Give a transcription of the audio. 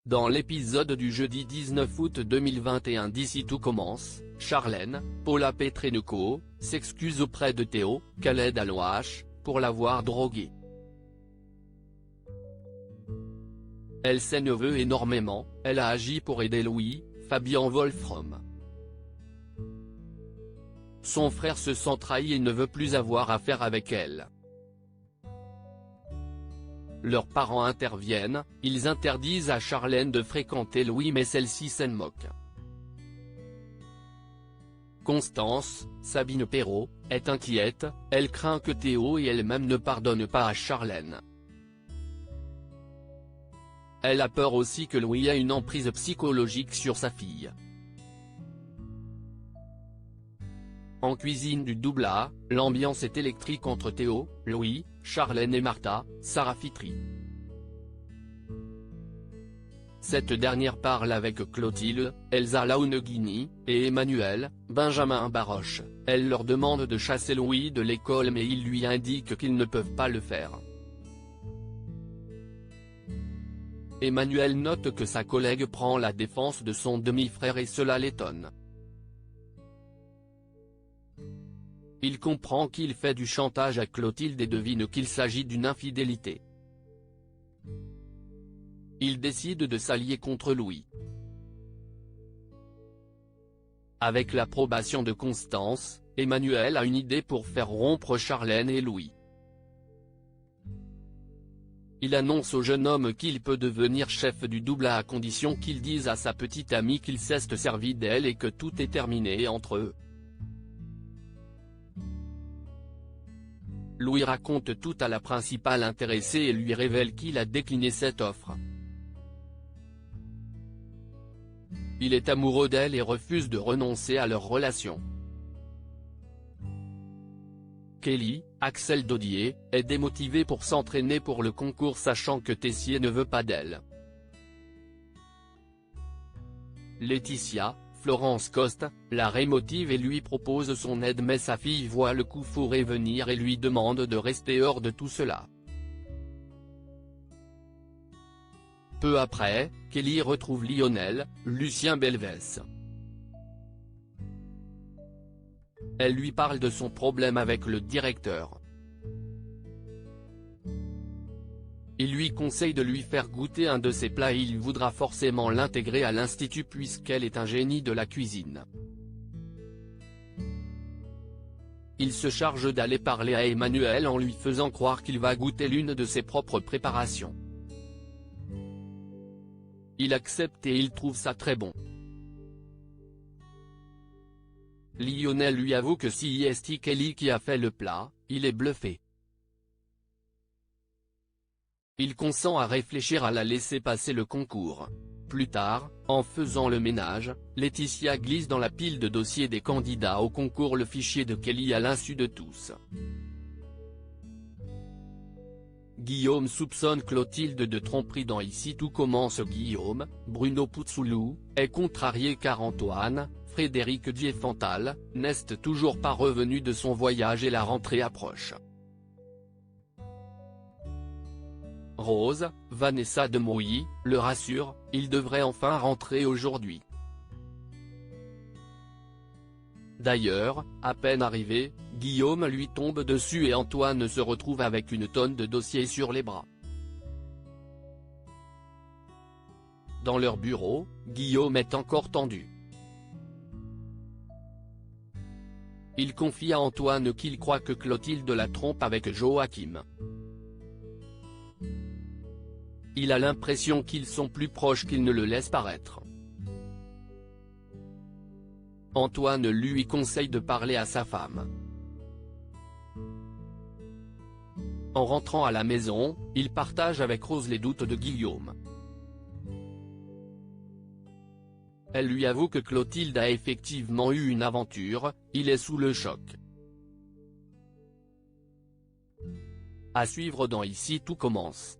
Dans l'épisode du jeudi 19 août 2021 d'Ici tout commence, Charlène, Paula Petrenko, s'excuse auprès de Théo, Khaled Alouache, pour l'avoir drogué. Elle s'en veut énormément, elle a agi pour aider Louis, Fabien Wolfram. Son frère se sent trahi et ne veut plus avoir affaire avec elle. Leurs parents interviennent, ils interdisent à Charlène de fréquenter Louis mais celle-ci s'en moque. Constance, Sabine Perrault, est inquiète, elle craint que Théo et elle-même ne pardonnent pas à Charlène. Elle a peur aussi que Louis ait une emprise psychologique sur sa fille. En cuisine du double A, l'ambiance est électrique entre Théo, Louis, Charlène et Martha, Sarah Fitri. Cette dernière parle avec Clotilde, Elsa Launegini, et Emmanuel, Benjamin Baroche. Elle leur demande de chasser Louis de l'école mais ils lui indiquent qu'ils ne peuvent pas le faire. Emmanuel note que sa collègue prend la défense de son demi-frère et cela l'étonne. Il comprend qu'il fait du chantage à Clotilde et devine qu'il s'agit d'une infidélité. Il décide de s'allier contre Louis. Avec l'approbation de Constance, Emmanuel a une idée pour faire rompre Charlène et Louis. Il annonce au jeune homme qu'il peut devenir chef du double A à condition qu'il dise à sa petite amie qu'il s'est servi d'elle et que tout est terminé entre eux. Louis raconte tout à la principale intéressée et lui révèle qu'il a décliné cette offre. Il est amoureux d'elle et refuse de renoncer à leur relation. Kelly, Axel Dodier, est démotivé pour s'entraîner pour le concours sachant que Tessier ne veut pas d'elle. Laetitia, Florence Coste, la rémotive et lui propose son aide mais sa fille voit le coup fourré venir et lui demande de rester hors de tout cela. Peu après, Kelly retrouve Lionel, Lucien Belvès. Elle lui parle de son problème avec le directeur. Il lui conseille de lui faire goûter un de ses plats et il voudra forcément l'intégrer à l'institut puisqu'elle est un génie de la cuisine. Il se charge d'aller parler à Emmanuel en lui faisant croire qu'il va goûter l'une de ses propres préparations. Il accepte et il trouve ça très bon. Lionel lui avoue que si c'est Kelly qui a fait le plat, il est bluffé. Il consent à réfléchir à la laisser passer le concours. Plus tard, en faisant le ménage, Laetitia glisse dans la pile de dossiers des candidats au concours le fichier de Kelly à l'insu de tous. Guillaume soupçonne Clotilde de tromperie dans Ici tout commence. Guillaume, Bruno Puzzolou, est contrarié car Antoine, Frédéric Diefenthal, n'est toujours pas revenu de son voyage et la rentrée approche. Rose, Vanessa de Mouilly, le rassure, il devrait enfin rentrer aujourd'hui. D'ailleurs, à peine arrivé, Guillaume lui tombe dessus et Antoine se retrouve avec une tonne de dossiers sur les bras. Dans leur bureau, Guillaume est encore tendu. Il confie à Antoine qu'il croit que Clotilde la trompe avec Joachim. Il a l'impression qu'ils sont plus proches qu'il ne le laisse paraître. Antoine lui conseille de parler à sa femme. En rentrant à la maison, il partage avec Rose les doutes de Guillaume. Elle lui avoue que Clotilde a effectivement eu une aventure, il est sous le choc. À suivre dans Ici tout commence.